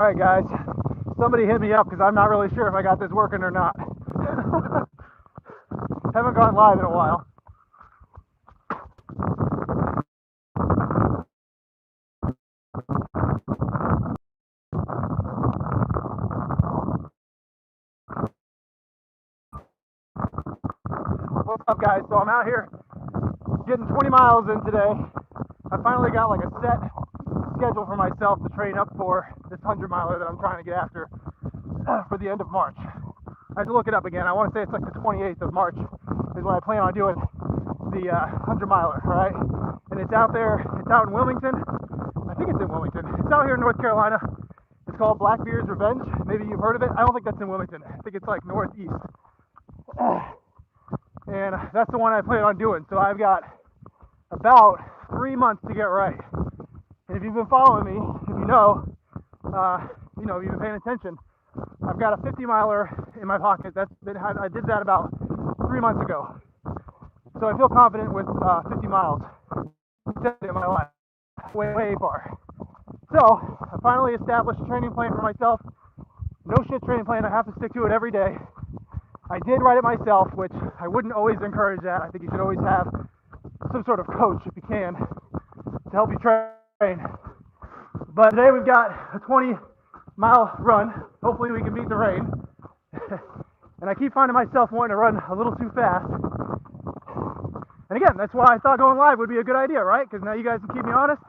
All right, guys. Somebody hit me up because I'm not really sure if I got this working or not. Haven't gone live in a while. What's up, guys? So I'm out here getting 20 miles in today. I finally got like a set schedule for myself to train up for this 100-miler that I'm trying to get after for the end of March. I have to look it up again. I want to say it's like the 28th of March is when I plan on doing the 100-miler, all right? And it's out there, it's out in Wilmington. I think it's in Wilmington. It's out here in North Carolina. It's called Blackbeard's Revenge. Maybe you've heard of it. I don't think that's in Wilmington. I think it's like northeast. And that's the one I plan on doing. So I've got about 3 months to get right. And if you've been following me, if you know, if you've been paying attention, I've got a 50-miler in my pocket. I did that about 3 months ago. So I feel confident with 50 miles in my life, way far. So I finally established a training plan for myself. No shit training plan. I have to stick to it every day. I did write it myself, which I wouldn't always encourage that. I think you should always have some sort of coach, if you can, to help you train. But today we've got a 20-mile run. Hopefully we can beat the rain. And I keep finding myself wanting to run a little too fast. And again, that's why I thought going live would be a good idea, right? Because now you guys can keep me honest.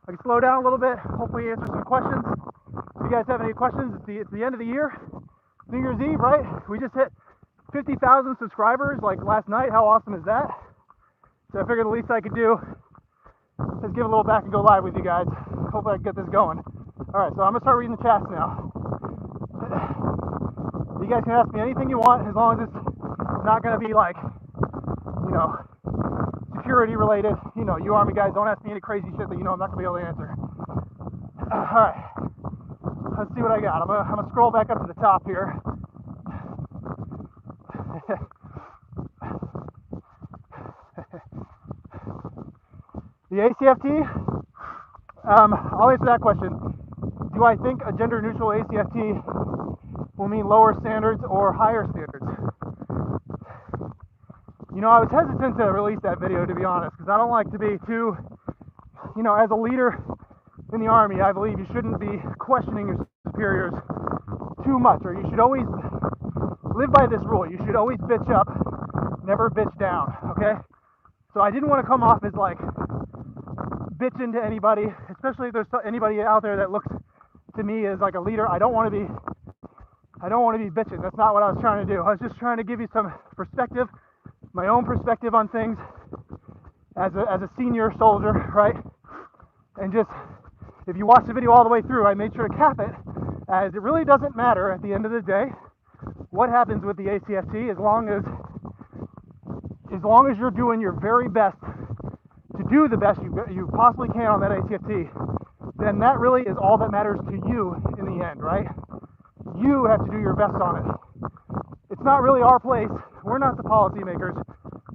I can slow down a little bit, hopefully answer some questions. If you guys have any questions, it's the end of the year. New Year's Eve, right? We just hit 50,000 subscribers like last night. How awesome is that? So I figured the least I could do is give a little back and go live with you guys. Hopefully I can get this going. Alright, so I'm going to start reading the chats now. You guys can ask me anything you want as long as it's not going to be like, security related. You Army guys, don't ask me any crazy shit that I'm not going to be able to answer. Alright, let's see what I got. I'm gonna scroll back up to the top here. The ACFT, I'll answer that question. Do I think a gender-neutral ACFT will mean lower standards or higher standards? I was hesitant to release that video, to be honest, because I don't like to be too, as a leader in the Army, I believe you shouldn't be questioning your superiors too much, or you should always live by this rule. You should always bitch up, never bitch down, okay? So I didn't want to come off as like bitching to anybody, especially if there's anybody out there that looks to me as like a leader. I don't want to be bitching. That's not what I was trying to do. I was just trying to give you some perspective, my own perspective on things as a senior soldier, right? And just, if you watch the video all the way through, I made sure to cap it as it really doesn't matter at the end of the day what happens with the ACFT as long as you're doing your very best to do the best you possibly can on that ACFT, then that really is all that matters to you in the end, right? You have to do your best on it. It's not really our place. We're not the policymakers.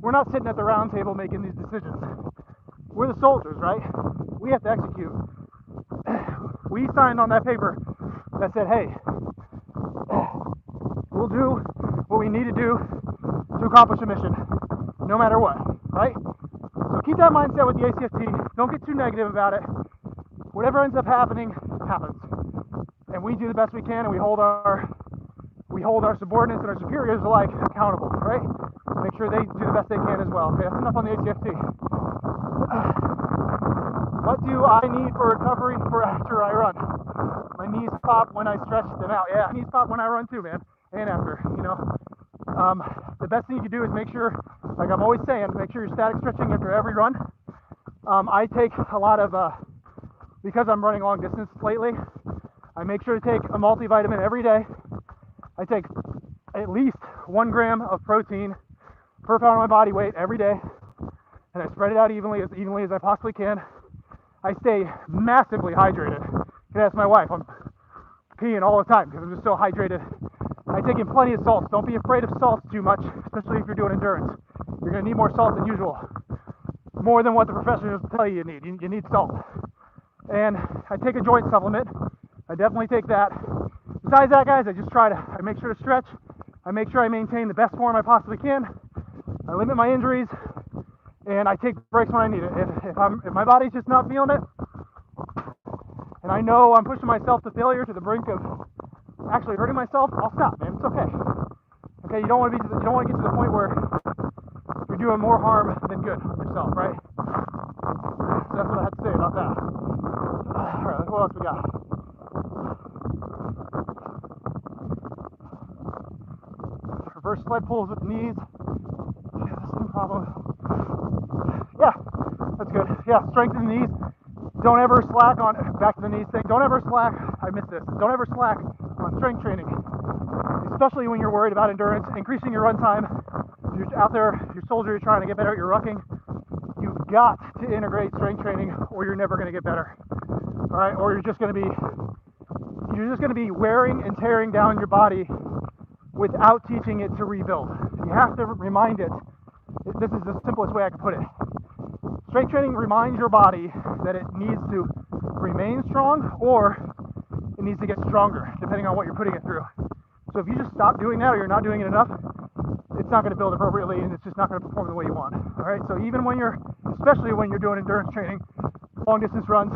We're not sitting at the round table making these decisions. We're the soldiers, right? We have to execute. We signed on that paper that said, hey, we'll do what we need to do to accomplish a mission, no matter what, right? So keep that mindset with the ACFT. Don't get too negative about it. Whatever ends up happening, happens. And we do the best we can, and we hold our subordinates and our superiors alike accountable, right? Make sure they do the best they can as well. Okay, that's enough on the ACFT. What do I need for recovery for after I run? My knees pop when I stretch them out. Yeah, knees pop when I run too, man. And after, the best thing you can do is make sure, like I'm always saying, make sure you're static stretching after every run. I take a lot of, because I'm running long distance lately, I make sure to take a multivitamin every day. I take at least 1 gram of protein per pound of my body weight every day, and I spread it out evenly as I possibly can. I stay massively hydrated. You can ask my wife. I'm peeing all the time because I'm just so hydrated. I take in plenty of salts. Don't be afraid of salts too much, especially if you're doing endurance. You're going to need more salt than usual. More than what the professionals tell you need. You need salt. And I take a joint supplement. I definitely take that. Besides that, guys, I make sure to stretch. I make sure I maintain the best form I possibly can. I limit my injuries, and I take breaks when I need it. If my body's just not feeling it, and I know I'm pushing myself to failure, to the brink of actually hurting myself, I'll stop, man. It's okay. Okay, you don't want to get to the point where you're doing more harm than good on yourself, right? So that's what I have to say about that. All right, what else we got? Reverse sled pulls with the knees. Yeah, that's no problem. Yeah, that's good. Yeah, strengthen the knees. Don't ever slack on, back to the knees thing, don't ever slack, I missed this, don't ever slack on strength training, especially when you're worried about endurance, increasing your run time. If you're out there, you're a soldier, you're trying to get better at your rucking, you've got to integrate strength training or you're never going to get better, all right? Or you're just going to be wearing and tearing down your body without teaching it to rebuild. You have to remind it, this is the simplest way I can put it. Strength training reminds your body that it needs to remain strong or it needs to get stronger, depending on what you're putting it through. So if you just stop doing that or you're not doing it enough, it's not going to build appropriately and it's just not going to perform the way you want. All right, so even especially when you're doing endurance training, long distance runs,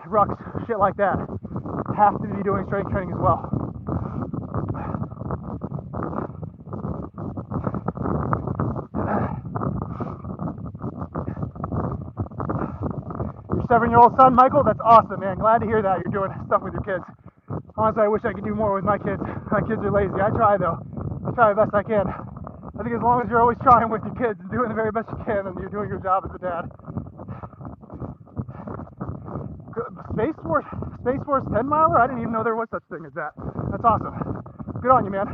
rucks, shit like that, you have to be doing strength training as well. Your 7-year-old son, Michael, that's awesome, man. Glad to hear that you're doing stuff with your kids. Honestly, I wish I could do more with my kids. My kids are lazy. I try, though. I try the best I can. I think as long as you're always trying with your kids and doing the very best you can, then you're doing your job as a dad. Space Force 10 miler? I didn't even know there was such thing as that. That's awesome. Good on you, man.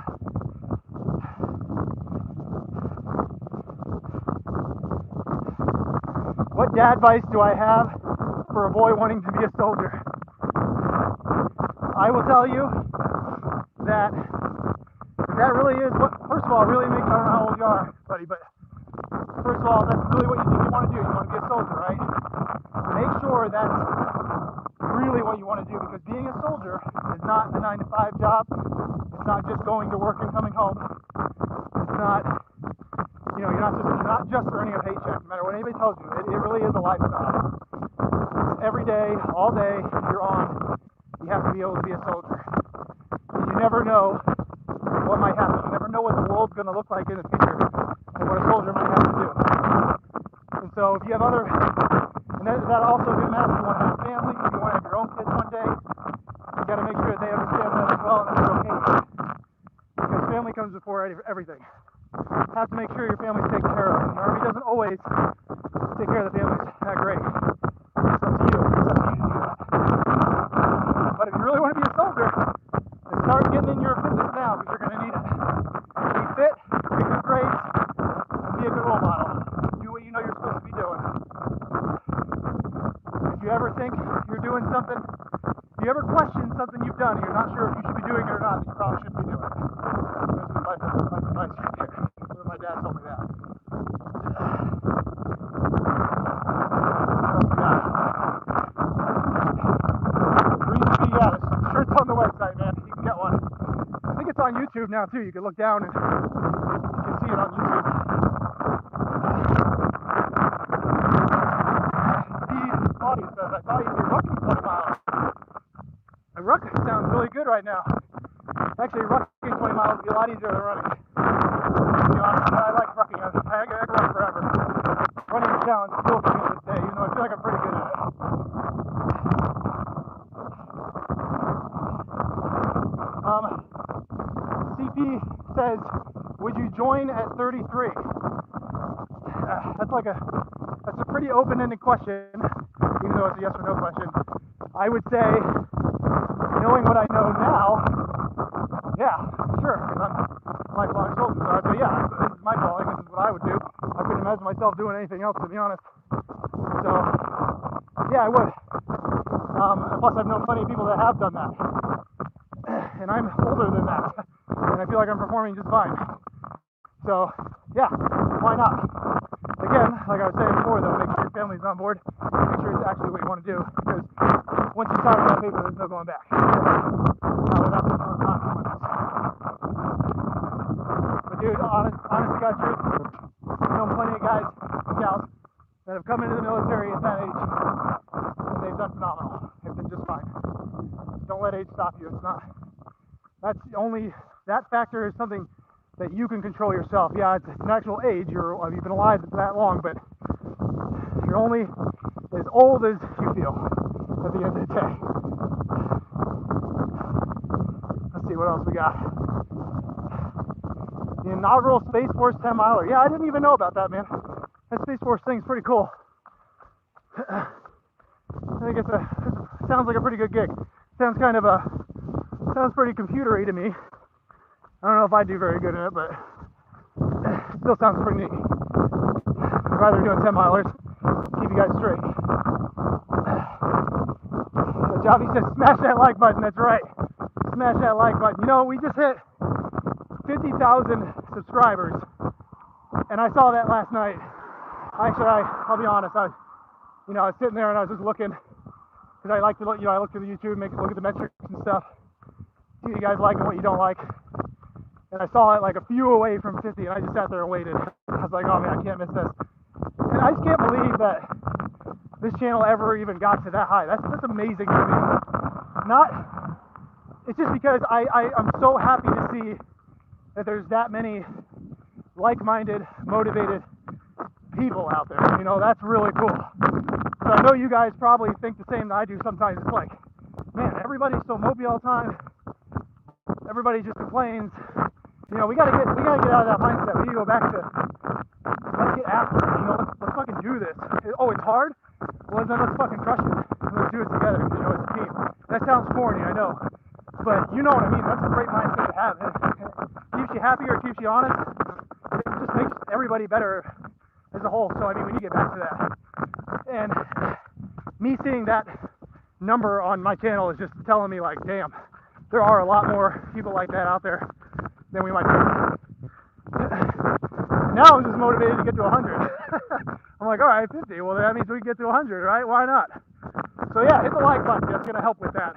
What dad advice do I have for a boy wanting to be a soldier? I will tell you that really is what, first of all, really makes, I don't know how old you are, buddy, but first of all, that's really what you think you want to do. You want to be a soldier, right? Make sure that's really what you want to do, because being a soldier is not a 9-to-5 job. It's not just going to work and coming home. It's not, you're not just earning a paycheck, no matter what anybody tells you. It really is a lifestyle. Every day, all day, you're on. You have to be able to be a soldier. And you never know what might happen. You never know what the world's going to look like in the future and what a soldier might have to do. And so if you have and that also doesn't matter if you want to have a family, if you want to have your own kids one day, you got to make sure that they understand that as well and that they're okay with it. Because family comes before everything. You have to make sure your family's taken care of. The Army doesn't always take care of the families that great. It's up to you. It's up to you to do that. But if you really want to be a soldier, then start getting in your fitness now, because you're going to need it. Be fit, make good grades, and be a good role model. Do what you know you're supposed to be doing. If you ever think you're doing something, if you ever question something you've done and you're not sure if you should be doing it or not, then you probably shouldn't be doing it. That's advice right there. My dad told me that. Yeah, the shirt's on the website, man. You can get one. I think it's on YouTube now too. You can look down and you can see it on YouTube. The audience says, I thought you'd be rucking 20 miles. A ruck sounds really good right now. Actually, rucking 20 miles would be a lot easier than running. To be honest, I like rucking. I can run forever. Running a challenge still for me to this day, even though I feel like I'm pretty good at it. CP says, would you join at 33? That's a pretty open-ended question, even though it's a yes or no question. I would say, knowing what I know now, yeah, sure, because I'm a lifelong soldier. So I'd say, yeah, this is my calling, this is what I would do. I couldn't imagine myself doing anything else, to be honest. So, yeah, I would. Plus, I've known plenty of people that have done that. And I'm older than that. And I feel like I'm performing just fine. So, yeah, why not? Again, like I was saying before, though, make sure your family's on board. Make sure it's actually what you want to do. Because once you sign that paper, there's no going back. Not without some consequences. But dude, honest to God truth, I know plenty of guys and gals that have come into the military at that age, and they've done phenomenal. They've been just fine. Don't let age stop you. It's not. That factor is something that you can control yourself. Yeah, it's an actual age. You've been alive that long, but you're only as old as you feel at the end of the day. Let's see what else we got. The inaugural Space Force 10 miler. Yeah, I didn't even know about that, man. That Space Force thing's pretty cool. I think it sounds like a pretty good gig. Sounds pretty computery to me. I don't know if I do very good in it, but it still sounds pretty neat. I'd rather doing 10 milers. Keep you guys straight. So Javi says, smash that like button. That's right. Smash that like button. You know, we just hit 50,000 subscribers, and I saw that last night. Actually, I'll be honest. I was sitting there and I was just looking because I like to look. I look through the YouTube, look at the metrics and stuff. See what you guys like and what you don't like. And I saw it like a few away from 50, and I just sat there and waited. I was like, oh man, I can't miss this. And I just can't believe that this channel ever even got to that high. That's amazing to me. It's just because I'm so happy to see that there's that many like-minded, motivated people out there. You know, that's really cool. So I know you guys probably think the same that I do sometimes. It's like, man, everybody's so mopey all the time. Everybody just complains. You know, we gotta get out of that mindset. We need to go back to let's get after it. You know, let's fucking do this. Oh, it's hard? Well, then let's fucking crush it. Let's do it together. You know, it's a team. That sounds corny, I know, but you know what I mean. That's a great mindset to have. It keeps you happy, or keeps you honest. It just makes everybody better as a whole. So I mean, we need to get back to that. And me seeing that number on my channel is just telling me, like, damn, there are a lot more people like that out there than we might think. Now I'm just motivated to get to 100. I'm like, all right, 50. Well, that means we can get to 100, right? Why not? So yeah, hit the like button. That's gonna help with that.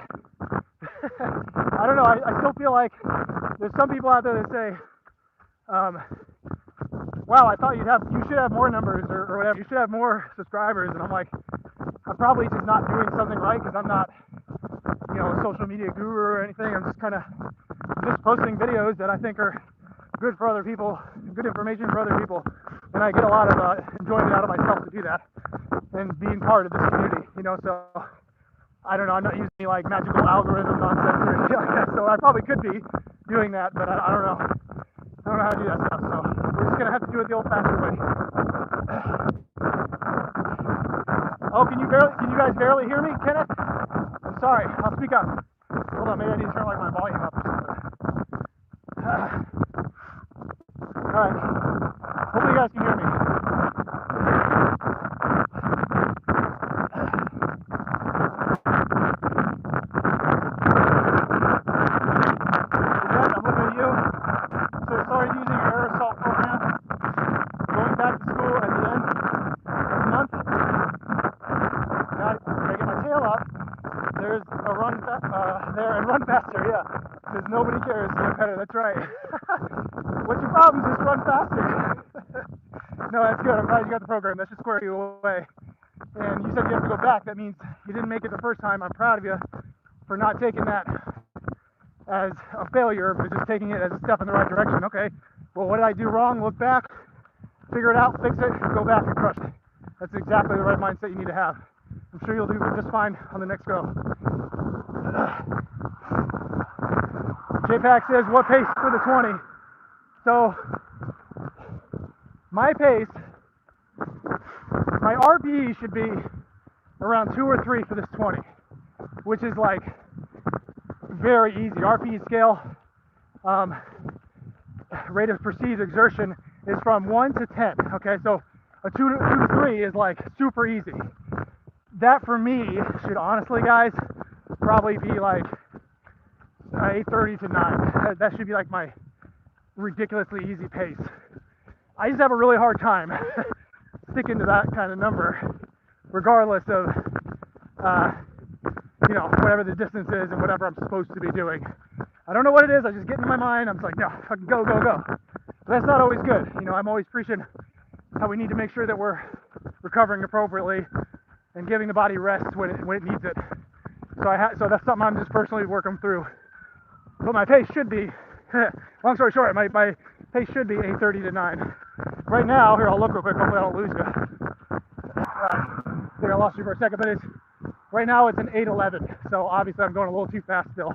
I don't know. I still feel like there's some people out there that say, wow, I thought you should have more numbers or whatever. You should have more subscribers. And I'm like, I'm probably just not doing something right because I'm not, you know, a social media guru or anything. I'm just just posting videos that I think are good for other people, good information for other people. And I get a lot of enjoyment out of myself to do that and being part of this community, you know. So I don't know, I'm not using any like magical algorithm nonsense or anything like that. So I probably could be doing that, but I don't know. I don't know how to do that stuff. So we're just gonna have to do it the old-fashioned way. Oh, can you guys barely hear me, Kenneth? I'm sorry. I'll speak up. Hold on, maybe I need to turn like my volume up or something. All right. Hopefully you guys can hear me. Again, I'm looking at you. So started using your air assault program. Going back to school at the end of the month. Now I get my tail up. There's a run there and run faster, yeah. Because nobody cares to get better, that's right. What's your problem? Just run faster. No, that's good. I'm glad you got the program. That should square you away. And you said you have to go back. That means you didn't make it the first time. I'm proud of you for not taking that as a failure, but just taking it as a step in the right direction. Okay, well, what did I do wrong? Look back, figure it out, fix it, go back and crush it. That's exactly the right mindset you need to have. I'm sure you'll do just fine on the next go. JPAC says, what pace for the 20? So, my pace, my RPE should be around 2 or 3 for this 20, which is like very easy. RPE scale, rate of perceived exertion is from 1 to 10. Okay, so a 2 to 3 is like super easy. That for me should honestly, guys, probably be like 8:30 to 9. That should be like my ridiculously easy pace. I just have a really hard time sticking to that kind of number, regardless of you know, whatever the distance is and whatever I'm supposed to be doing. I don't know what it is. I just get into my mind. I'm just like, no, fucking go, go, go. But that's not always good. You know, I'm always preaching how we need to make sure that we're recovering appropriately and giving the body rest when it needs it. So that's something I'm just personally working through. But my pace should be, long story short, my pace should be 8:30 to 9. Right now, here, I'll look real quick. Hopefully I don't lose you. I think I lost you for a second, but right now it's an 8:11. So obviously I'm going a little too fast still.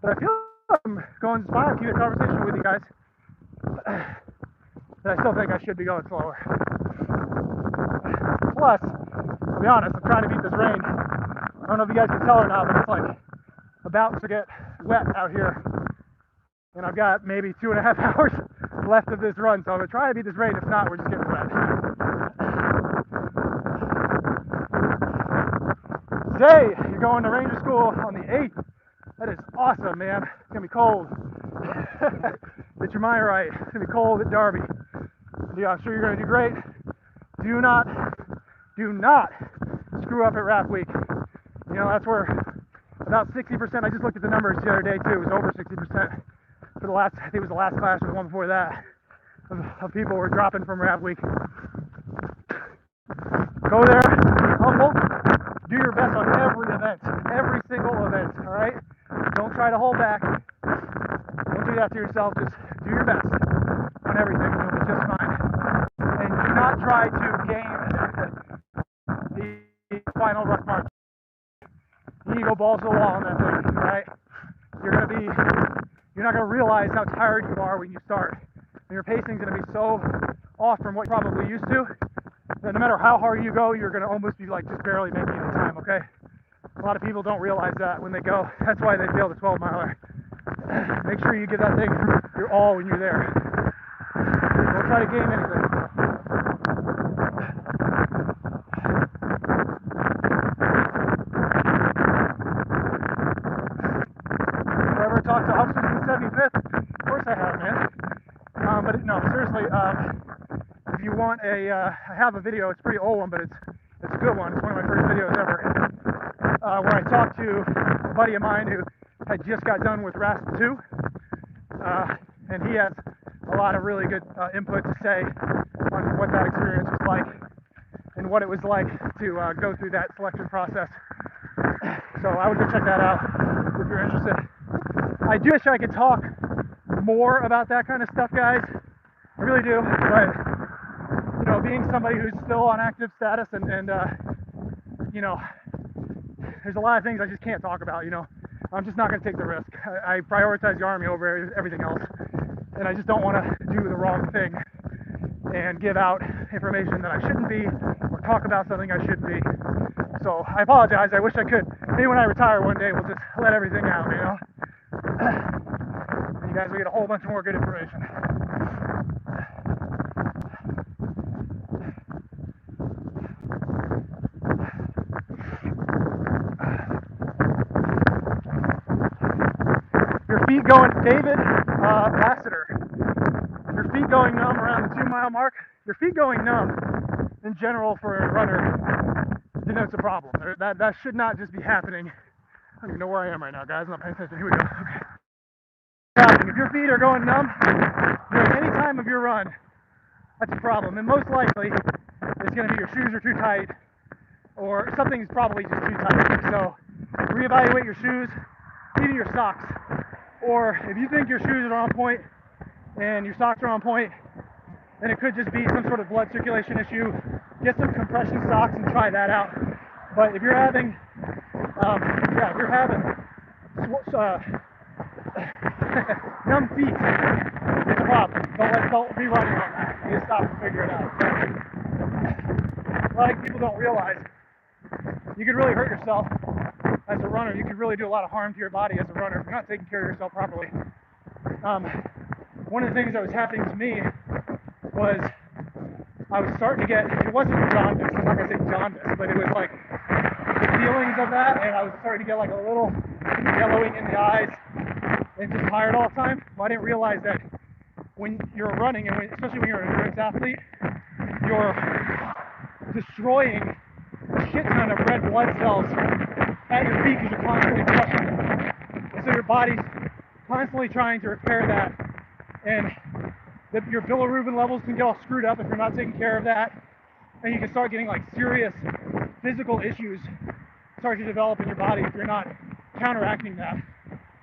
But I feel like I'm going fine, keep a conversation with you guys. But I still think I should be going slower. Plus, to be honest, I'm trying to beat this rain. I don't know if you guys can tell or not, but it's like about to get wet out here. And I've got maybe 2.5 hours left of this run, so I'm gonna try to beat this rain. If not, we're just getting wet. Today, you're going to Ranger School on the 8th. That is awesome, man. It's gonna be cold. Get your mind right. It's gonna be cold at Derby. Yeah, I'm sure you're gonna do great. Do not screw up at Rap Week. You know, that's where about 60%, I just looked at the numbers the other day too, it was over 60% for the last, I think it was the last class or the one before that, of people were dropping from Rap Week. Go there, humble, do your best on every event, every single event, all right? Don't try to hold back. Don't do that to yourself, just do your best on everything, and you'll be just fine. And do not try to game the final ruck march. You need to go balls to the wall on that thing, right? You're not gonna realize how tired you are when you start. And your pacing's gonna be so off from what you're probably used to that no matter how hard you go, you're gonna almost be like just barely making it in time, okay? A lot of people don't realize that when they go. That's why they fail the 12-miler. Make sure you give that thing your all when you're there. Don't try to game anything. Ever talked to officers in the 75th? Of course I have, man. But no, seriously, if you want I have a video, it's a pretty old one, but it's a good one. It's one of my first videos ever, where I talked to a buddy of mine who had just got done with RASP 2, and he has a lot of really good input to say on what that experience was like and what it was like to go through that selection process. So I would go check that out if you're interested. I do wish I could talk more about that kind of stuff, guys. I really do, but you know, being somebody who's still on active status and you know, there's a lot of things I just can't talk about, you know. I'm just not going to take the risk. I prioritize the Army over everything else, and I just don't want to do the wrong thing and give out information that I shouldn't be, or talk about something I shouldn't be. So I apologize. I wish I could. Maybe when I retire one day, we'll just let everything out, you know. You guys will get a whole bunch more good information. Your feet going, David Lassiter. Your feet going numb around the 2-mile mark. Your feet going numb in general for a runner denotes a problem. That should not just be happening. I don't even know where I am right now, guys. I'm not paying attention. Here we go. Okay. If your feet are going numb during any time of your run, that's a problem. And most likely, it's going to be your shoes are too tight, or something's probably just too tight. So reevaluate your shoes, even your socks. Or if you think your shoes are on point and your socks are on point, then it could just be some sort of blood circulation issue. Get some compression socks and try that out. But if you're having, numb feet, it's a problem. Don't be running on that. You need to stop and figure it out. A lot of people don't realize you could really hurt yourself as a runner. You could really do a lot of harm to your body as a runner if you're not taking care of yourself properly. One of the things that was happening to me was I was starting to get, it wasn't jaundice, I'm not going to say jaundice, but it was like the feelings of that, and I was starting to get like a little yellowing in the eyes and just tired all the time. Well, I didn't realize that when you're running, and especially when you're an endurance athlete, you're destroying a shit ton of red blood cells at your peak because you're constantly crushing them. And so your body's constantly trying to repair that. And your bilirubin levels can get all screwed up if you're not taking care of that. And you can start getting like serious physical issues start to develop in your body if you're not counteracting that.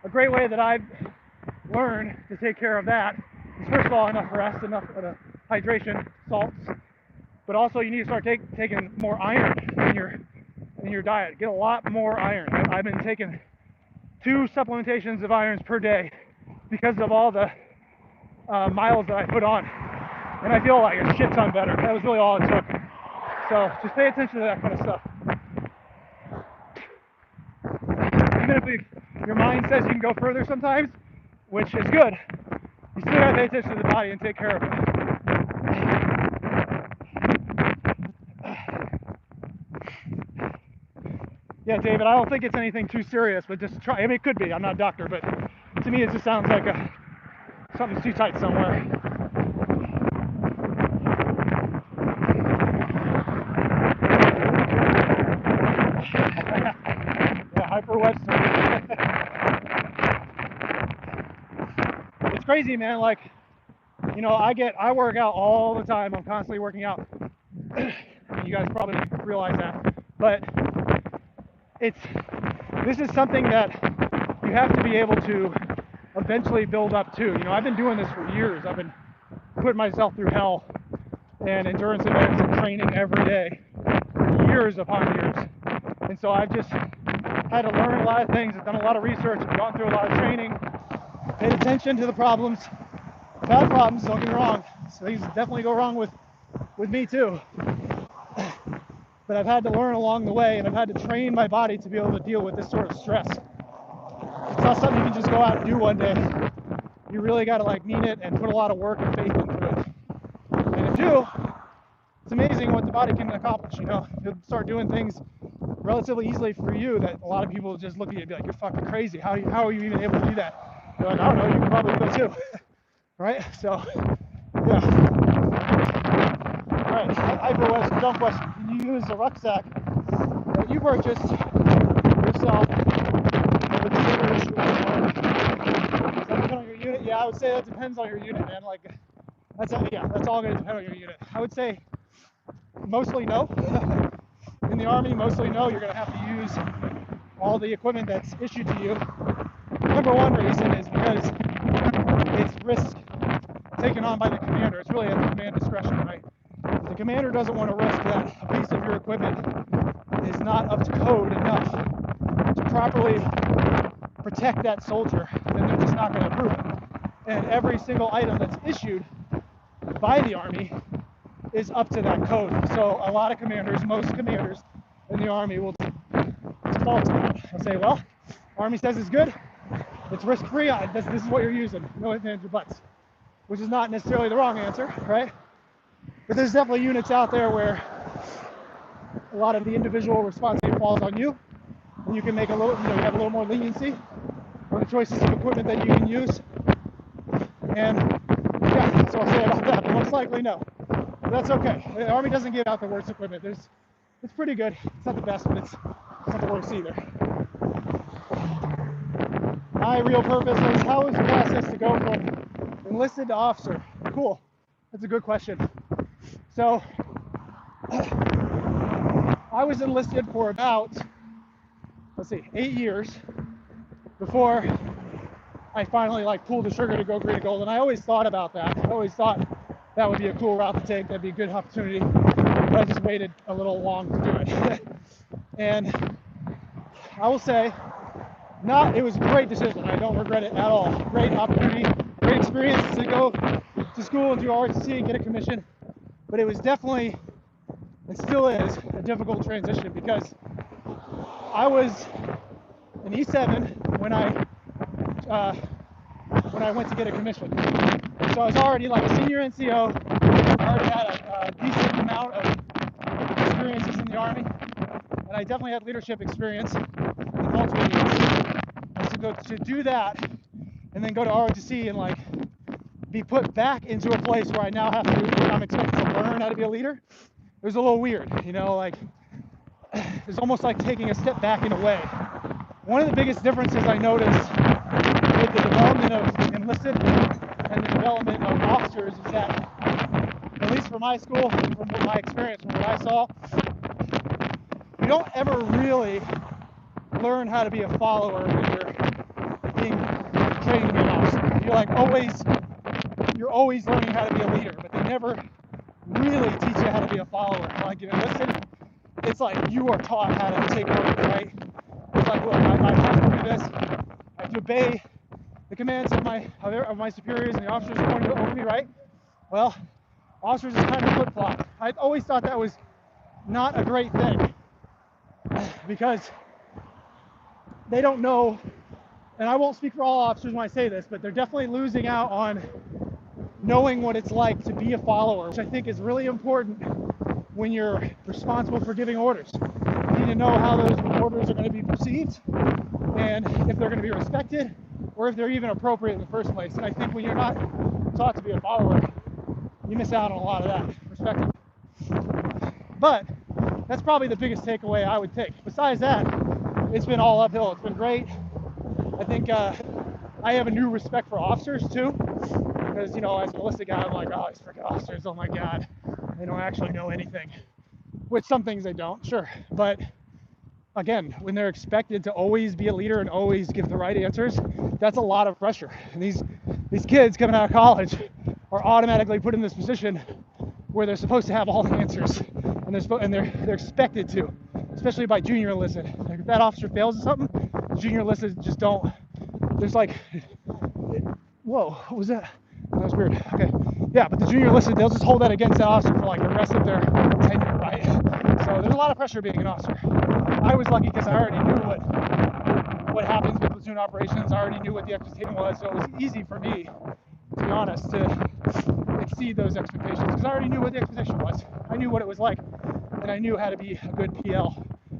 A great way that I've learned to take care of that is, first of all, enough rest, enough hydration, salts, but also you need to start taking more iron in your diet. Get a lot more iron. I've been taking 2 supplementations of irons per day because of all the miles that I put on, and I feel like a shit ton better. That was really all it took. So just pay attention to that kind of stuff. Even if your mind says you can go further sometimes, which is good, you still gotta pay attention to the body and take care of it. Yeah, David, I don't think it's anything too serious, but just try. I mean, it could be. I'm not a doctor, but to me, it just sounds like something's too tight somewhere. Yeah, hyper-Western. It's crazy, man. Like, you know, I work out all the time. I'm constantly working out. You guys probably realize that, but this is something that you have to be able to eventually build up to. You know, I've been doing this for years. I've been putting myself through hell and endurance events and training every day for years upon years. And so I've just had to learn a lot of things. I've done a lot of research. I've gone through a lot of training, paid attention to the problems. I've had problems, don't get me wrong. So things definitely go wrong with me too. But I've had to learn along the way, and I've had to train my body to be able to deal with this sort of stress. It's not something you can just go out and do one day. You really got to like mean it and put a lot of work and faith into it. And if you do, it's amazing what the body can accomplish. You know, you'll start doing things relatively easily for you that a lot of people just look at you and be like, "You're fucking crazy. How are you even able to do that?" You're like, "I don't know. You can probably do it too." Right? So, yeah. All right. Hyper-West, dumb question. Can you use a rucksack that you purchased yourself with the same issue? Does that depend on your unit? Yeah, I would say that depends on your unit, man. Like, that's all going to depend on your unit. I would say mostly no. In the Army, mostly no. You're going to have to use all the equipment that's issued to you. Number one reason is because it's risk taken on by the commander. It's really at the command discretion, right? If the commander doesn't want to risk that a piece of your equipment is not up to code enough to properly protect that soldier, then they're just not going to approve it. And every single item that's issued by the Army is up to that code. So a lot of commanders, most commanders in the Army will default to that. They'll say, well, Army says it's good, it's risk-free, this is what you're using, no ifs, ands, or buts. Which is not necessarily the wrong answer, right? But there's definitely units out there where a lot of the individual responsibility falls on you, and you can make you have a little more leniency on the choices of equipment that you can use. And yeah, that's all I'll say about that. But most likely, no. But that's okay. The Army doesn't give out the worst equipment. It's pretty good. It's not the best, but it's not the worst either. My real purpose is, how is the process to go from enlisted to officer? Cool. That's a good question. So I was enlisted for about, 8 years before I finally pulled the trigger to go green and gold. And I always thought about that. I always thought that would be a cool route to take. That'd be a good opportunity. But I just waited a little long to do it. And I will say, it was a great decision. I don't regret it at all. Great opportunity, great experience to go to school and do ROTC and get a commission. But it was definitely, and still is, a difficult transition because I was an E7 when I went to get a commission. So I was already a senior NCO. I already had a decent amount of experiences in the Army, and I definitely had leadership experience in multiple units. And to do that, and then go to ROTC and be put back into a place where I now I'm expected to learn how to be a leader, it was a little weird, is almost like taking a step back in a way. One of the biggest differences I noticed with the development of enlisted and the development of officers is that, at least for my school, from my experience, from what I saw, you don't ever really learn how to be a follower when you're being trained to be an officer. You're always learning how to be a leader, but they never really teach you how to be a follower. Like in enlisted, it's like you are taught how to take orders, right? It's like, look, I have to do this. I have to obey the commands of my superiors and the officers appointed over me, right? Well, officers is kind of flip-flop. I always thought that was not a great thing because they don't know, and I won't speak for all officers when I say this, but they're definitely losing out on knowing what it's like to be a follower, which I think is really important when you're responsible for giving orders. You need to know how those orders are going to be perceived and if they're going to be respected or if they're even appropriate in the first place. And I think when you're not taught to be a follower, you miss out on a lot of that perspective. But that's probably the biggest takeaway I would take. Besides that, it's been all uphill. It's been great. I think I have a new respect for officers too, because, you know, as an enlisted guy, I'm like, oh, these freaking officers, oh my God, they don't actually know anything. Which some things they don't, sure. But again, when they're expected to always be a leader and always give the right answers, that's a lot of pressure. And these kids coming out of college are automatically put in this position where they're supposed to have all the answers, and they're expected to, especially by junior enlisted. Like if that officer fails at something, junior enlisted just don't. There's like, whoa, what was that? That was weird. Okay, yeah, but the junior enlisted, they'll just hold that against the officer for like the rest of their tenure, right? So there's a lot of pressure being an officer. I was lucky because I already knew what happens with platoon operations. I already knew what the expectation was, so it was easy for me, to be honest, to exceed those expectations because I already knew what the expectation was. I knew what it was like, and I knew how to be a good PL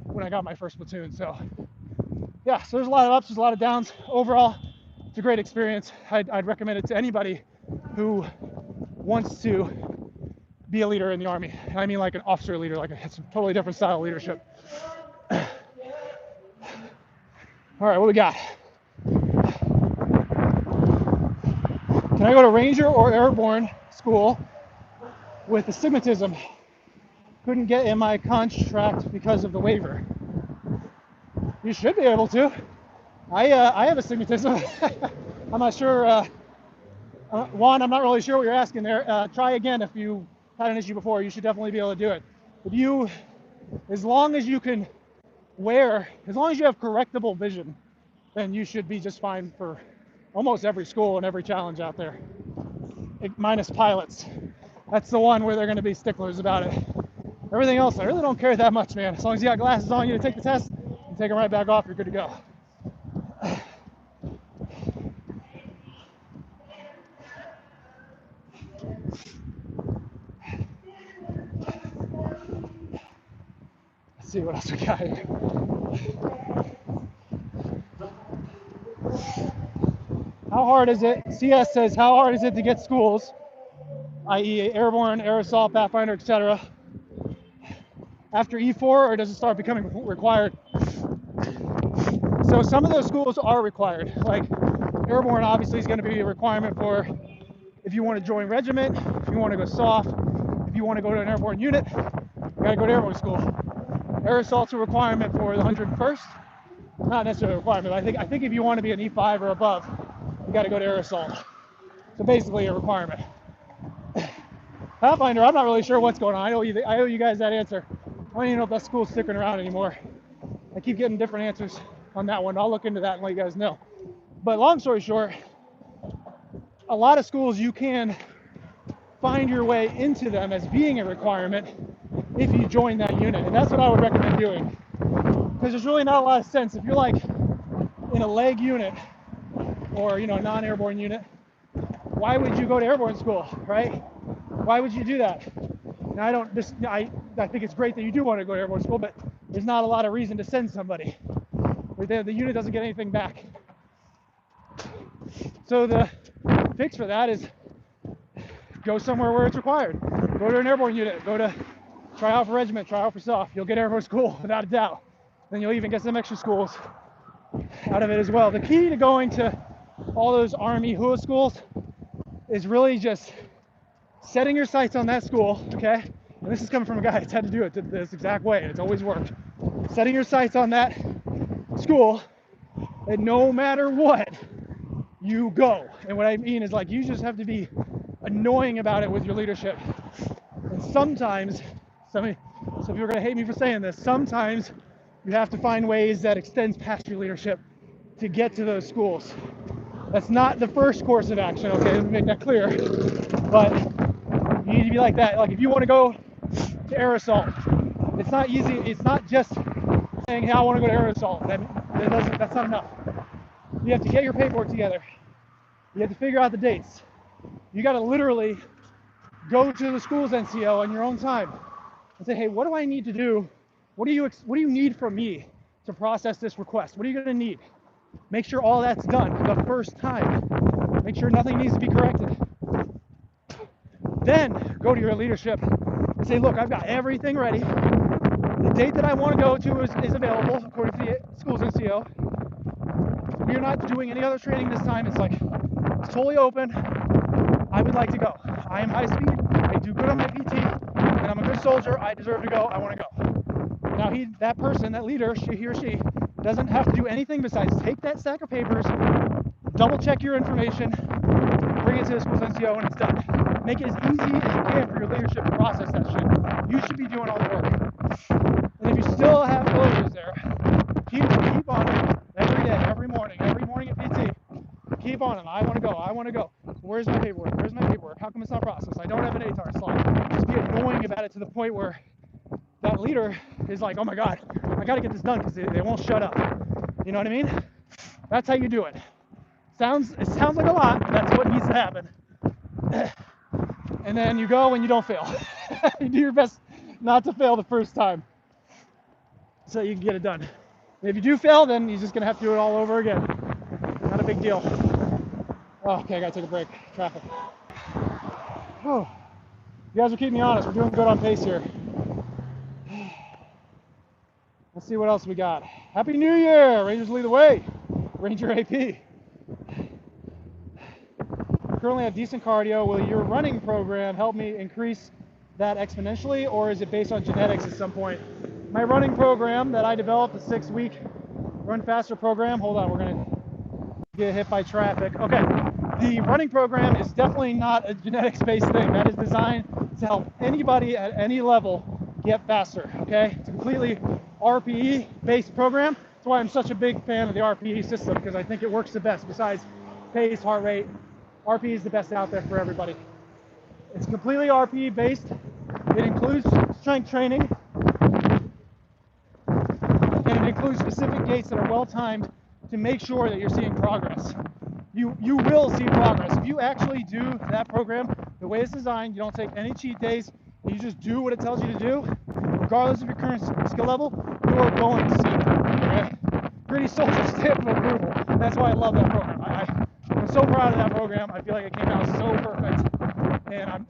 when I got my first platoon. So yeah, so there's a lot of ups, there's a lot of downs. Overall, it's a great experience. I'd recommend it to anybody who wants to be a leader in the Army. I mean like an officer leader, like it's a totally different style of leadership. All right, what we got? Can I go to Ranger or Airborne school with astigmatism? Couldn't get in my contract because of the waiver. You should be able to. I have astigmatism. I'm not sure. Juan, I'm not really sure what you're asking there. Try again if you had an issue before. You should definitely be able to do it. If as long as you can as long as you have correctable vision, then you should be just fine for almost every school and every challenge out there. Minus pilots. That's the one where they're going to be sticklers about it. Everything else, I really don't care that much, man. As long as you got glasses on you to take the test, you take them right back off, you're good to go. Let's see what else we got here. How hard is it? CS says, how hard is it to get schools, i.e. Airborne, Aerosol, Pathfinder, etc., after E4, or does it start becoming required? So some of those schools are required. Like Airborne obviously is going to be a requirement for if you want to join regiment, if you want to go soft, if you want to go to an airborne unit, you got to go to airborne school. Aerosol's a requirement for the 101st. Not necessarily a requirement, but I think if you want to be an E5 or above, you got to go to aerosol. So basically a requirement. Pathfinder, I'm not really sure what's going on. I owe you guys that answer. I don't even know if that school's sticking around anymore. I keep getting different answers on that one. I'll look into that and let you guys know. But long story short, a lot of schools you can find your way into them as being a requirement if you join that unit. And that's what I would recommend doing. Because there's really not a lot of sense. If you're like in a leg unit or, you know, non-airborne unit, why would you go to airborne school, right? Why would you do that? Now I think it's great that you do want to go to airborne school, but there's not a lot of reason to send somebody. The unit doesn't get anything back. So the fix for that is go somewhere where it's required. Go to an airborne unit. Go to Try out for regiment, try out for SOF. You'll get Air Force school without a doubt. Then you'll even get some extra schools out of it as well. The key to going to all those Army HUA schools is really just setting your sights on that school, okay? And this is coming from a guy that's had to do it this exact way, and it's always worked. Setting your sights on that school, and no matter what, you go. And what I mean is, like, you just have to be annoying about it with your leadership. And sometimes, some of you are gonna hate me for saying this, sometimes you have to find ways that extends past your leadership to get to those schools. That's not the first course of action, okay? Let me make that clear. But you need to be like that. Like, if you want to go to air assault, it's not easy. It's not just saying, hey, I want to go to air assault. That's not enough. You have to get your paperwork together. You have to figure out the dates. You got to literally go to the school's NCO on your own time and say, hey, what do I need to do? What do you need from me to process this request? What are you going to need? Make sure all that's done the first time. Make sure nothing needs to be corrected. Then go to your leadership and say, look, I've got everything ready. The date that I want to go to is available according to the school's NCO. We are not doing any other training this time. It's totally open. I would like to go. I am high speed. I do good on my PT, and I'm a good soldier. I deserve to go. I want to go. Now that person, that leader, he or she, doesn't have to do anything besides take that stack of papers, double check your information, bring it to the school's NCO, and it's done. Make it as easy as you can for your leadership to process that shit. You should be doing all the work. And if you still have failures there, keep on them every day, every morning at PT. Keep on them. I want to go. Where's my paperwork? How come it's not processed? I don't have an ATAR slot. Just be annoying about it to the point where that leader is like, oh my God, I got to get this done because they won't shut up. You know what I mean? That's how you do it. It sounds like a lot, but that's what needs to happen. And then you go and you don't fail. You do your best not to fail the first time so you can get it done. And if you do fail, then you're just going to have to do it all over again. Not a big deal. Oh, okay, I got to take a break. Traffic. Oh, you guys are keeping me honest. We're doing good on pace here. Let's see what else we got. Happy New Year! Rangers lead the way. Ranger AP. You currently have decent cardio. Will your running program help me increase that exponentially, or is it based on genetics at some point? My running program that I developed, a 6-week run faster program. Hold on, we're gonna get hit by traffic. Okay, the running program is definitely not a genetics-based thing. That is designed to help anybody at any level get faster, okay? It's a completely RPE-based program. That's why I'm such a big fan of the RPE system, because I think it works the best. Besides pace, heart rate, RPE is the best out there for everybody. It's completely RPE-based. It includes strength training, and it includes specific gaits that are well-timed to make sure that you're seeing progress. You will see progress. If you actually do that program the way it's designed, you don't take any cheat days, and you just do what it tells you to do, regardless of your current skill level, you're going to see it, okay? Gritty soldier stamp of approval. That's why I love that program. I'm so proud of that program. I feel like it came out so perfect. And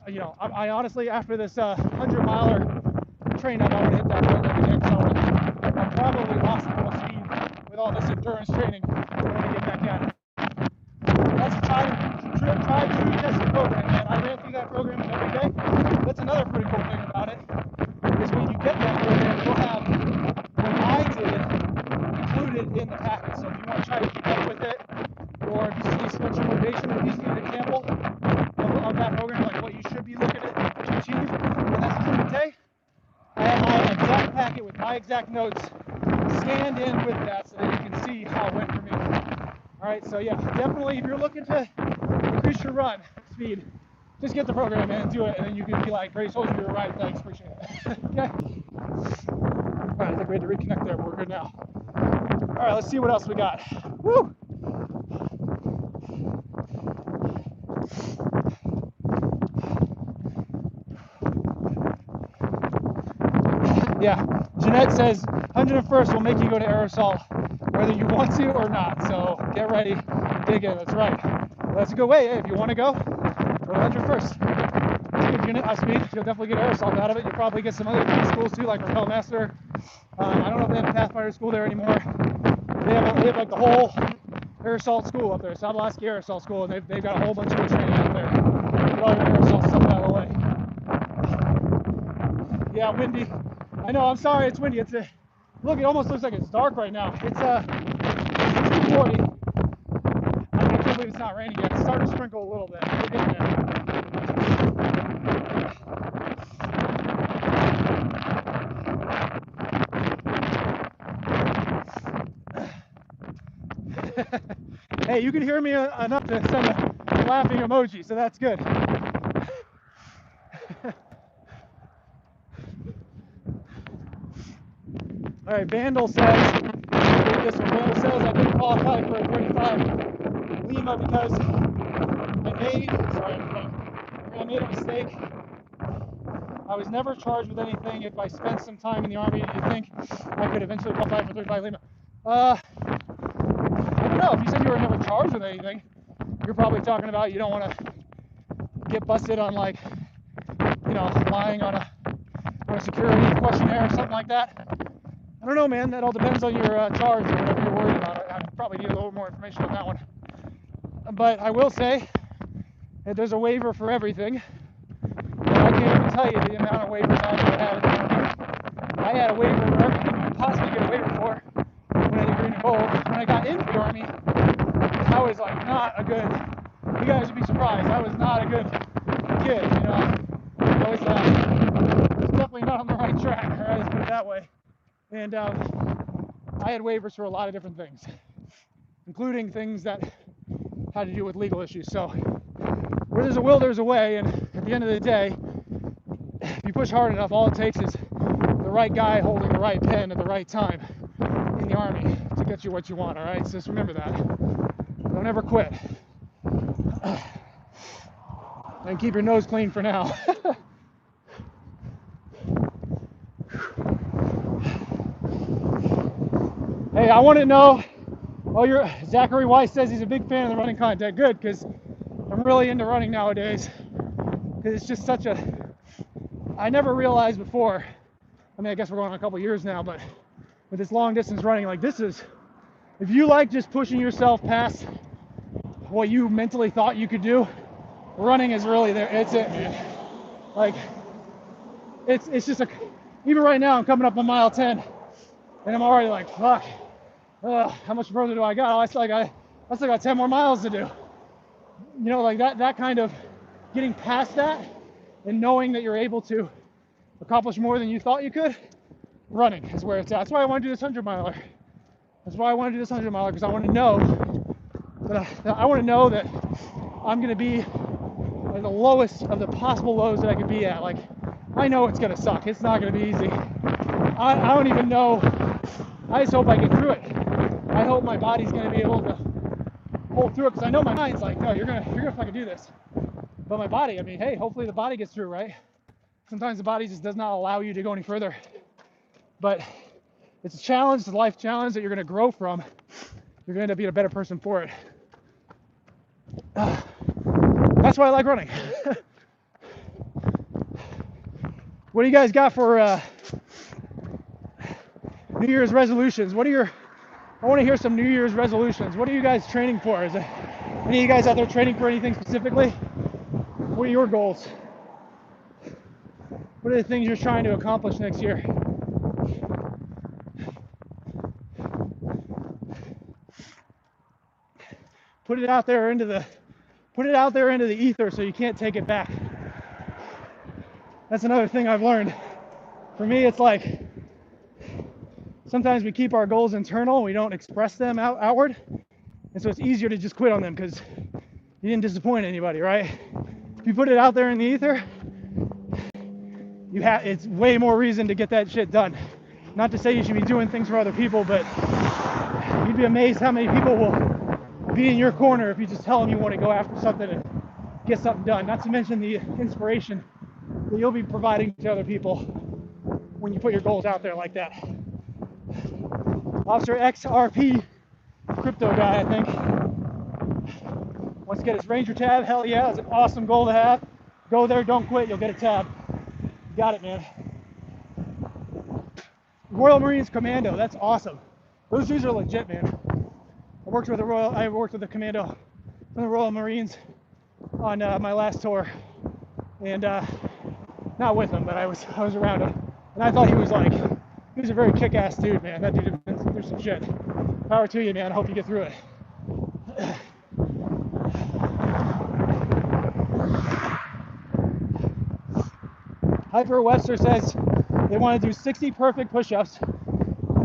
I honestly, after this 100-miler train up, I want to hit that road again. So I'm probably lost a little speed with all this endurance training. I want to get back at it. That's a tried and true tested program, man. I ran through that program every day. That's another pretty cool thing about it, is when you get that program, you'll have what I did included in the package. So if you want to try to keep up with it, or if you just need some extra motivation, if you just need an example of that program, like what you should be looking at to achieve in that specific day, I have my exact packet with my exact notes scanned in with that so that you can see how it went for me. All right, so yeah, definitely if you're looking to increase your run speed, just get the program in and do it, and then you can be like, great soldier, you're right, thanks, appreciate it. Okay? All right, I think we had to reconnect there, but we're good now. All right, let's see what else we got. Woo! Yeah, Jeanette says 101st will make you go to air assault, whether you want to or not. So get ready, dig in. That's right. That's a good way. Hey, if you want to go to 101st. It's a good unit, high speed. You'll definitely get air assault out of it. You'll probably get some other schools too, like Rappel Master. I don't know if they have a Pathfinder school there anymore. They have like the whole air assault school up there, Sobolowski Air Assault School, and they've got a whole bunch of good training out there. Get all your air assault stuff out of the way. Yeah, windy. I know, I'm sorry, it's windy. Look, it almost looks like it's dark right now. It's 2:40. I can't believe it's not raining yet. It's starting to sprinkle a little bit. We're getting there. Hey, you can hear me enough to send a laughing emoji, so that's good. All right, Vandal says, Vandal says I didn't qualify for a 35 Lima because I made a mistake. I was never charged with anything. If I spent some time in the Army, do you think I could eventually qualify for 35 Lima? I don't know. If you said you were never charged with anything, you're probably talking about you don't want to get busted on, like, you know, lying on a security questionnaire or something like that. I don't know, man. That all depends on your charge or whatever you're worried about. I probably need a little more information on that one. But I will say that there's a waiver for everything. And I can't even tell you the amount of waivers I've ever had in the Army. I had a waiver for everything you could possibly get a waiver for when I did green and gold. When I got into the Army, I was like not a good, you guys would be surprised, I was not a good kid, you know. I was definitely not on the right track, all right, let's put it that way. And I had waivers for a lot of different things, including things that had to do with legal issues. So where there's a will, there's a way, and at the end of the day, if you push hard enough, all it takes is the right guy holding the right pen at the right time in the Army to get you what you want, all right? So just remember that. Don't ever quit. And keep your nose clean for now. Hey, I want to know, Zachary Weiss says he's a big fan of the running content. Good, because I'm really into running nowadays. Because it's just such a, I never realized before, I mean, I guess we're going on a couple years now, but with this long distance running, like this is, if you like just pushing yourself past what you mentally thought you could do, running is really there. It's it, man. Like, it's just even right now I'm coming up on mile 10 and I'm already like, fuck, how much further do I got? Oh, I still got 10 more miles to do. You know, like that kind of getting past that and knowing that you're able to accomplish more than you thought you could, running is where it's at. That's why I want to do this 100-miler. That's why I want to do this 100-miler, because I want to know that I'm going to be at the lowest of the possible lows that I could be at. Like, I know it's going to suck. It's not going to be easy. I don't even know. I just hope I get through it. I hope my body's going to be able to hold through it, because I know my mind's like, no, you're gonna fucking do this. But my body, I mean, hey, hopefully the body gets through, right? Sometimes the body just does not allow you to go any further. But it's a challenge, it's a life challenge that you're going to grow from. You're going to end up being a better person for it. That's why I like running. What do you guys got for New Year's resolutions? I want to hear some New Year's resolutions. What are you guys training for? Is there any of you guys out there training for anything specifically? What are your goals? What are the things you're trying to accomplish next year? Put it out there into the ether so you can't take it back. That's another thing I've learned. For me, it's like sometimes we keep our goals internal, we don't express them outward, and so it's easier to just quit on them because you didn't disappoint anybody, right? If you put it out there in the ether, it's way more reason to get that shit done. Not to say you should be doing things for other people, but you'd be amazed how many people will be in your corner if you just tell them you want to go after something and get something done. Not to mention the inspiration that you'll be providing to other people when you put your goals out there like that. Officer XRP, crypto guy, I think, wants to get his Ranger tab. Hell yeah, it's an awesome goal to have. Go there, don't quit, you'll get a tab. Got it, man. Royal Marines Commando, that's awesome. Those dudes are legit, man. I worked with a commando from the Royal Marines on my last tour, and not with him, but I was around him, and I thought he was a very kick-ass dude, man. That dude had been through some shit. Power to you, man. I hope you get through it. Hyper Webster says they want to do 60 perfect push-ups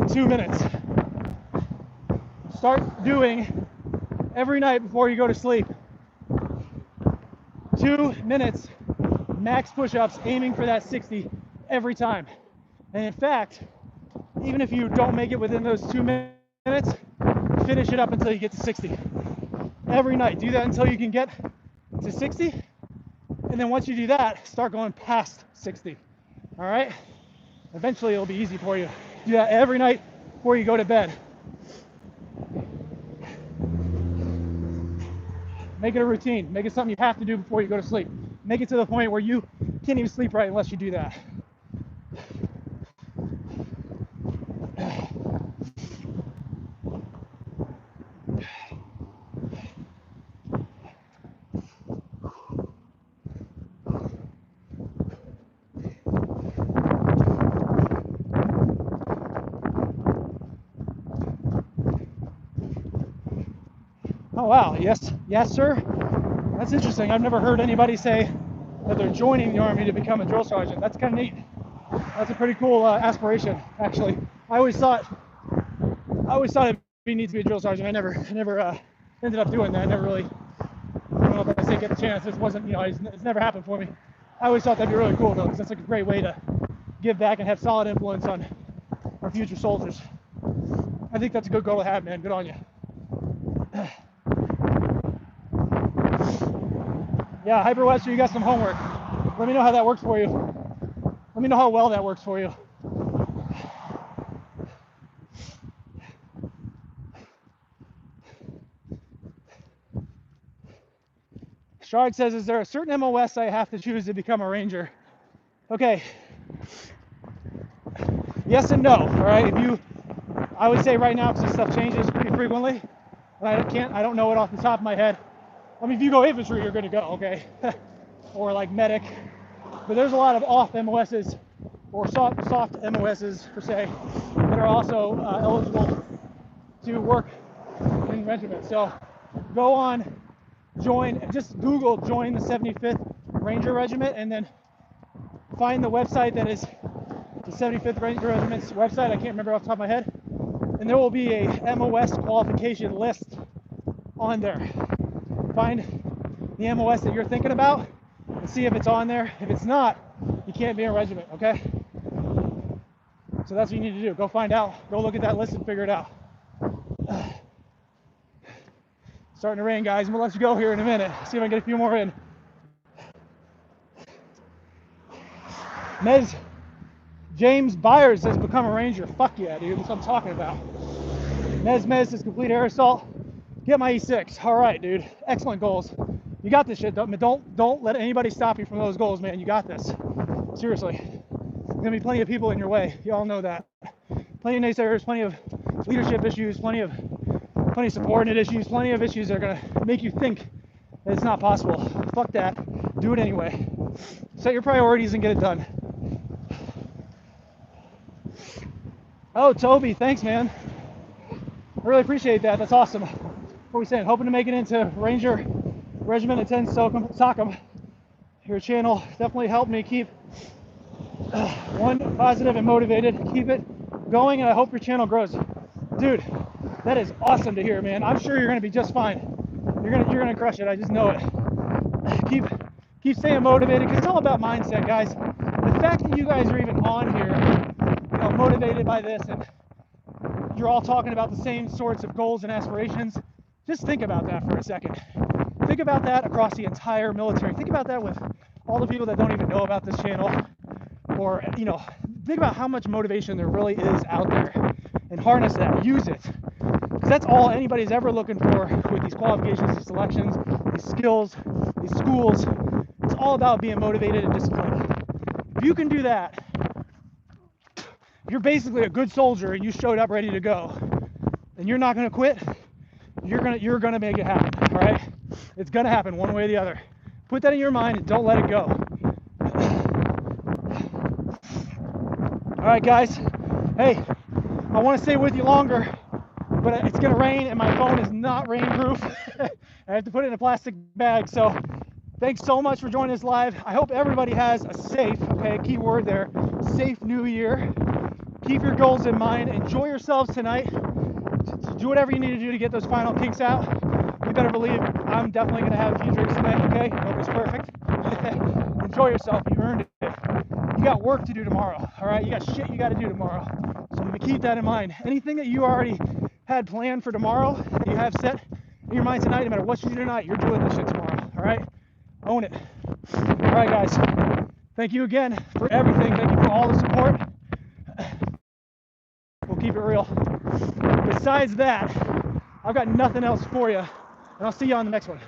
in 2 minutes. Start doing every night before you go to sleep. 2 minutes, max push-ups, aiming for that 60 every time. And in fact, even if you don't make it within those 2 minutes, finish it up until you get to 60. Every night, do that until you can get to 60. And then once you do that, start going past 60. All right? Eventually it'll be easy for you. Do that every night before you go to bed. Make it a routine. Make it something you have to do before you go to sleep. Make it to the point where you can't even sleep right unless you do that. Oh wow, yes, sir. That's interesting. I've never heard anybody say that they're joining the Army to become a drill sergeant. That's kind of neat. That's a pretty cool aspiration, actually. I always thought it'd be neat to be a drill sergeant. I never ended up doing that. I never really, I don't know if I say get the chance. It wasn't, it's never happened for me. I always thought that'd be really cool though, because that's like a great way to give back and have solid influence on our future soldiers. I think that's a good goal to have, man. Good on you. Yeah, Hyper Webster, you got some homework. Let me know how that works for you. Let me know how well that works for you. Shard says, is there a certain MOS I have to choose to become a Ranger? Okay. Yes and no, all right? I would say right now, because this stuff changes pretty frequently, and I don't know it off the top of my head. I mean, if you go infantry, you're gonna go, okay? Or like medic. But there's a lot of off MOSs, or soft MOSs per se, that are also eligible to work in regiment. So go on, just Google join the 75th Ranger Regiment, and then find the website that is the 75th Ranger Regiment's website. I can't remember off the top of my head. And there will be a MOS qualification list on there. Find the MOS that you're thinking about and see if it's on there. If it's not, you can't be in a regiment, okay? So that's what you need to do. Go find out. Go look at that list and figure it out. Starting to rain, guys. I'm gonna let you go here in a minute. See if I can get a few more in. James Byers says become a Ranger. Fuck yeah, dude. That's what I'm talking about. Mez says complete air assault. Get my E6. All right, dude. Excellent goals. You got this shit. Don't let anybody stop you from those goals, man. You got this. Seriously. There's gonna be plenty of people in your way. You all know that. Plenty of naysayers, plenty of leadership issues, plenty of subordinate issues, plenty of issues that are gonna make you think that it's not possible. Fuck that. Do it anyway. Set your priorities and get it done. Oh, Toby, thanks, man. I really appreciate that. That's awesome. What are we saying? Hoping to make it into Ranger Regiment at 10 Sockham. Your channel definitely helped me keep one positive and motivated. Keep it going, and I hope your channel grows. Dude, that is awesome to hear, man. I'm sure you're gonna be just fine. You're gonna crush it. I just know it. Keep staying motivated, because it's all about mindset, guys. The fact that you guys are even on here, motivated by this, and you're all talking about the same sorts of goals and aspirations, just think about that for a second. Think about that across the entire military. Think about that with all the people that don't even know about this channel, or think about how much motivation there really is out there, and harness that, use it, because that's all anybody's ever looking for with these qualifications, these selections, these skills, these schools. It's all about being motivated and disciplined. If you can do that, you're basically a good soldier and you showed up ready to go, and you're not going to quit. You're gonna make it happen. All right, it's gonna happen one way or the other. Put that in your mind and don't let it go. All right, guys. Hey, I want to stay with you longer, but it's gonna rain and my phone is not rainproof. I have to put it in a plastic bag. So thanks so much for joining us live. I hope everybody has a safe, key word there, safe new year. Keep your goals in mind. Enjoy yourselves tonight. Do whatever you need to do to get those final kinks out. You better believe I'm definitely going to have a few drinks tonight, okay? Nobody's perfect. Enjoy yourself. You earned it. You got work to do tomorrow, all right? You got shit you got to do tomorrow. So keep that in mind. Anything that you already had planned for tomorrow, that you have set in your mind tonight, no matter what you do tonight, you're doing this shit tomorrow, all right? Own it. All right, guys. Thank you again for everything. Thank you for all the support. We'll keep it real. Besides that, I've got nothing else for you, and I'll see you on the next one.